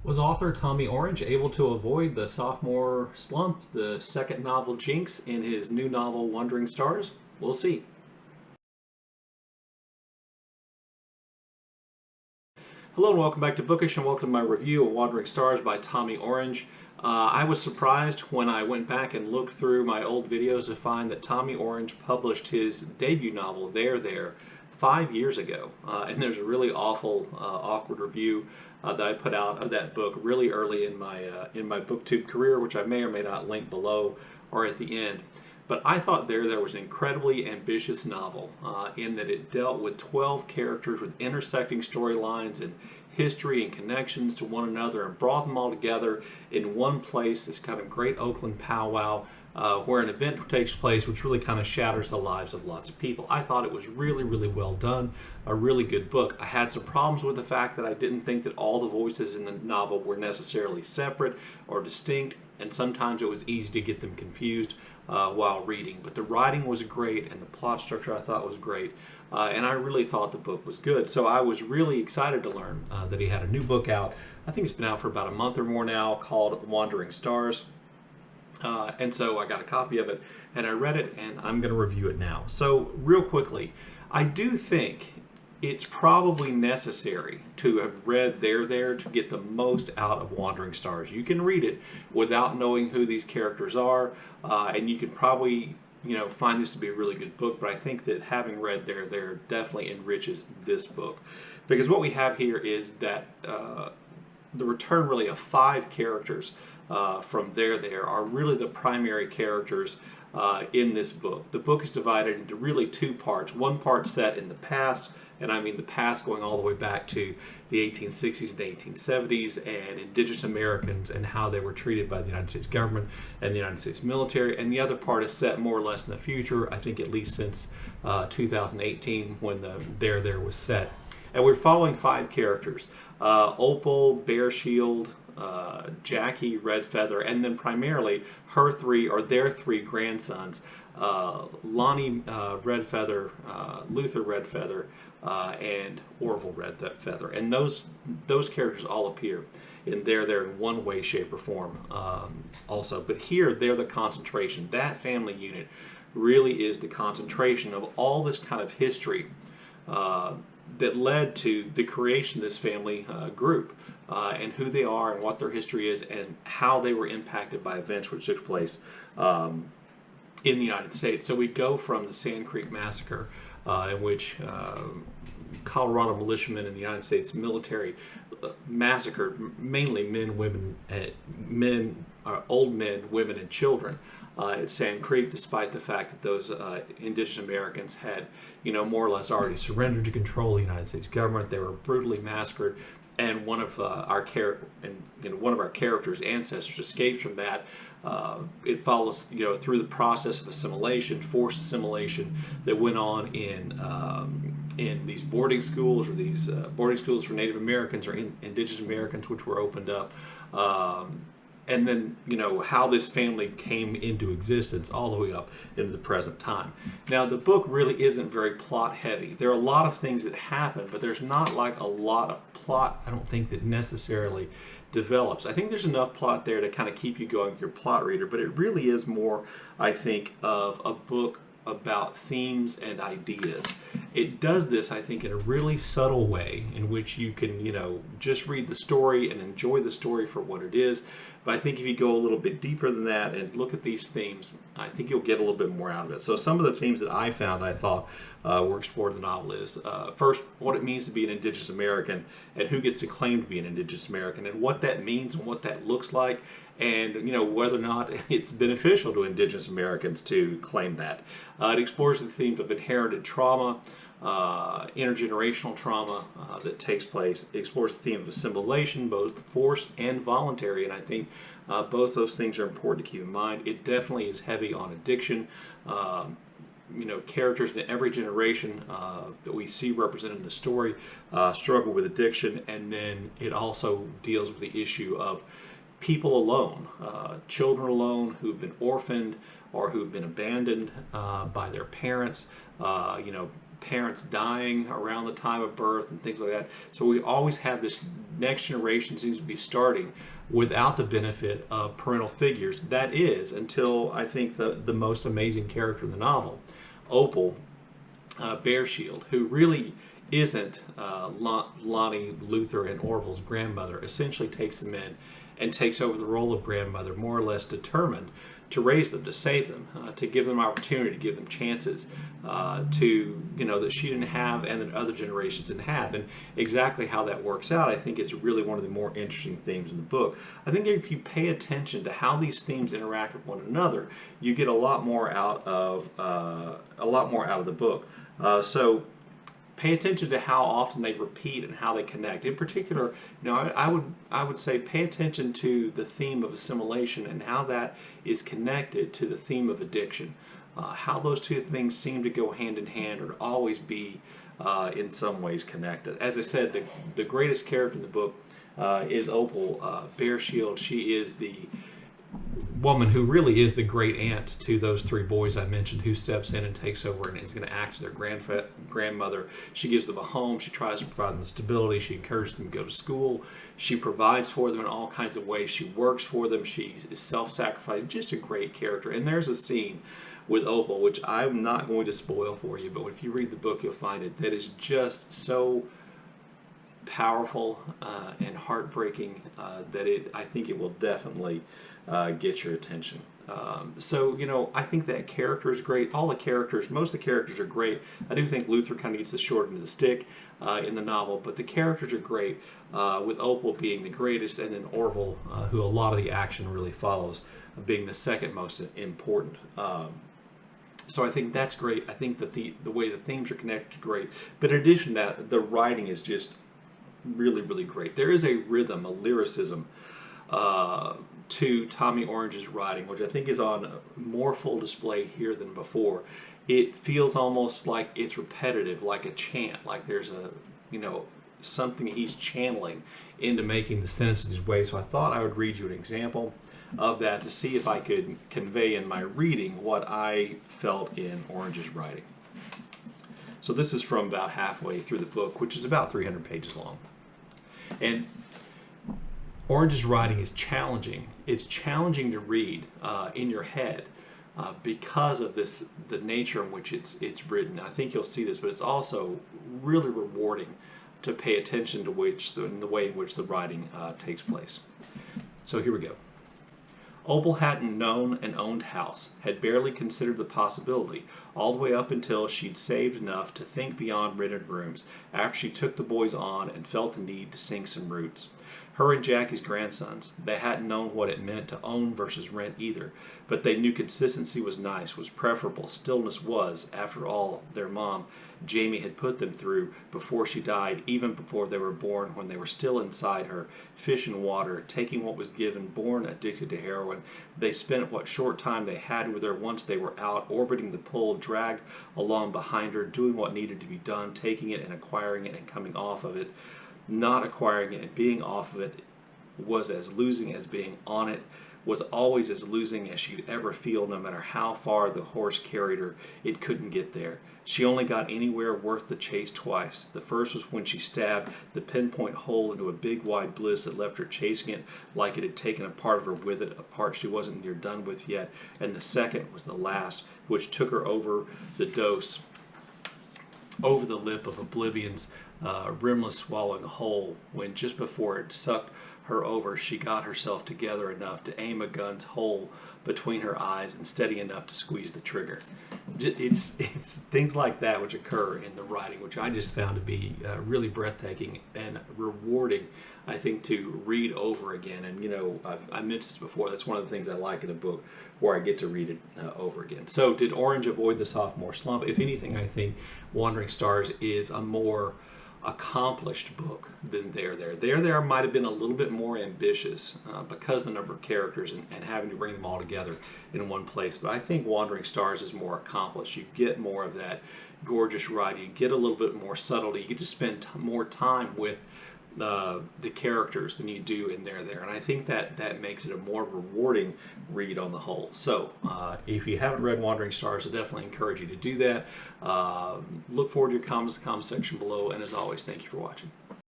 Was author Tommy Orange able to avoid the sophomore slump, the second novel jinx, in his new novel Wandering Stars? We'll see. Hello and welcome back to Bookish, and welcome to my review of Wandering Stars by Tommy Orange. I was surprised when I went back and looked through my old videos to find that Tommy Orange published his debut novel, There, 5 years ago. And there's a really awful, awkward review that I put out of that book really early in my BookTube career, which I may or may not link below or at the end. But I thought There was an incredibly ambitious novel in that it dealt with 12 characters with intersecting storylines and history and connections to one another and brought them all together in one place, this kind of great Oakland powwow where an event takes place which really kind of shatters the lives of lots of people. I thought it was really, really well done, a really good book. I had some problems with the fact that I didn't think that all the voices in the novel were necessarily separate or distinct, and sometimes it was easy to get them confused while reading. But the writing was great, and the plot structure I thought was great, and I really thought the book was good. So I was really excited to learn that he had a new book out. I think it's been out for about a month or more now, called Wandering Stars. And so I got a copy of it, and I read it, and I'm going to review it now. So real quickly, I do think it's probably necessary to have read There to get the most out of Wandering Stars. You can read it without knowing who these characters are, and you can probably find this to be a really good book, but I think that having read There definitely enriches this book. Because what we have here is that the return really of 5 characters from There are really the primary characters in this book. The book is divided into really 2 parts. One part set in the past, and I mean the past going all the way back to the 1860s and 1870s, and Indigenous Americans and how they were treated by the United States government and the United States military. And the other part is set more or less in the future, I think at least since 2018 when the There was set. And we're following 5 characters. Opal, Bear Shield, Jackie, Red Feather, and then primarily their 3 grandsons, Lonnie Red Feather, Luther Red Feather, and Orville Red Feather. And those characters all appear in There in one way, shape, or form also. But here, they're the concentration. That family unit really is the concentration of all this kind of history that led to the creation of this family group, and who they are and what their history is and how they were impacted by events which took place in the United States. So we go from the Sand Creek Massacre, in which Colorado militiamen and the United States military massacred mainly old men, women, and children at Sand Creek, despite the fact that those Indigenous Americans had, more or less already surrendered to control the United States government. They were brutally massacred, and one of our characters' ancestors escaped from that. It follows, through the process of assimilation, forced assimilation that went on in these boarding schools, or these boarding schools for Native Americans or Indigenous Americans, which were opened up. And then, how this family came into existence all the way up into the present time. Now, the book really isn't very plot heavy. There are a lot of things that happen, but there's not like a lot of plot, I don't think, that necessarily develops. I think there's enough plot there to kind of keep you going with your plot reader, but it really is more, I think, of a book about themes and ideas. It does this, I think, in a really subtle way in which you can, just read the story and enjoy the story for what it is. But I think if you go a little bit deeper than that and look at these themes, I think you'll get a little bit more out of it. So some of the themes that I found I thought were explored in the novel is, first, what it means to be an Indigenous American and who gets to claim to be an Indigenous American and what that means and what that looks like, and whether or not it's beneficial to Indigenous Americans to claim that. It explores the themes of inherited trauma, intergenerational trauma that takes place. It explores the theme of assimilation, both forced and voluntary, and I think both those things are important to keep in mind. It definitely is heavy on addiction. Characters in every generation that we see represented in the story struggle with addiction, and then it also deals with the issue of people alone, children alone who've been orphaned or who've been abandoned by their parents, parents dying around the time of birth and things like that. So we always have this next generation seems to be starting without the benefit of parental figures. That is, until I think the most amazing character in the novel, Opal Bearshield, who really isn't Lonnie, Luther, and Orville's grandmother, essentially takes them in and takes over the role of grandmother, more or less determined to raise them, to save them, to give them opportunity, to give them chances, that she didn't have and that other generations didn't have. And exactly how that works out, I think, is really one of the more interesting themes in the book. I think if you pay attention to how these themes interact with one another, you get a lot more out of the book. So pay attention to how often they repeat and how they connect. In particular, I would say pay attention to the theme of assimilation and how that is connected to the theme of addiction. How those two things seem to go hand in hand or always be in some ways connected. As I said, the greatest character in the book is Opal Bearshield. She is the woman who really is the great aunt to those three boys I mentioned, who steps in and takes over and is going to act as their grandmother. She gives them a home. She tries to provide them stability. She encourages them to go to school. She provides for them in all kinds of ways. She works for them. She is self-sacrificing. Just a great character. And there's a scene with Opal, which I'm not going to spoil for you, but if you read the book, you'll find it, that is just so powerful and heartbreaking that I think it will definitely get your attention. I think that character is great. Most of the characters are great. I do think Luther kind of gets the short end of the stick in the novel, but the characters are great, with Opal being the greatest, and then Orville, who a lot of the action really follows, being the second most important. So I think that's great. I think that the way the themes are connected is great. But in addition to that, the writing is just really, really great. There is a rhythm, a lyricism to Tommy Orange's writing, which I think is on more full display here than before. It feels almost like it's repetitive, like a chant, like there's something he's channeling into making the sentences his way. So I thought I would read you an example of that to see if I could convey in my reading what I felt in Orange's writing. So this is from about halfway through the book, which is about 300 pages long. And Orange's writing is challenging. It's challenging to read in your head because of the nature in which it's written. I think you'll see this, but it's also really rewarding to pay attention to the way in which the writing takes place. So here we go. Opal hadn't known an owned house, had barely considered the possibility, all the way up until she'd saved enough to think beyond rented rooms, after she took the boys on and felt the need to sink some roots. Her and Jackie's grandsons, they hadn't known what it meant to own versus rent either, but they knew consistency was nice, was preferable, stillness was, after all, their mom, Jamie, had put them through before she died, even before they were born, when they were still inside her, fish and water, taking what was given, born addicted to heroin. They spent what short time they had with her once they were out, orbiting the pole, dragged along behind her, doing what needed to be done, taking it and acquiring it and coming off of it. Not acquiring it and being off of it was as losing as being on it, was always as losing as she'd ever feel, no matter how far the horse carried her. It couldn't get there. She only got anywhere worth the chase twice. The first was when she stabbed the pinpoint hole into a big wide bliss that left her chasing it like it had taken a part of her with it, a part she wasn't near done with yet. And the second was the last, which took her over the dose, over the lip of oblivion's rimless swallowing hole, when just before it sucked her over, she got herself together enough to aim a gun's hole between her eyes and steady enough to squeeze the trigger. It's things like that which occur in the writing, which I just found to be really breathtaking and rewarding, I think, to read over again. And I mentioned this before, that's one of the things I like in a book, where I get to read it over again. So did Orange avoid the sophomore slump? If anything, I think Wandering Stars is a more accomplished book than There might have been a little bit more ambitious because of the number of characters and having to bring them all together in one place. But I think Wandering Stars is more accomplished. You get more of that gorgeous writing. You get a little bit more subtlety. You get to spend more time with the characters than you do in there. And I think that makes it a more rewarding read on the whole. So if you haven't read Wandering Stars, I definitely encourage you to do that. Look forward to your comments in the comments section below, and as always, thank you for watching.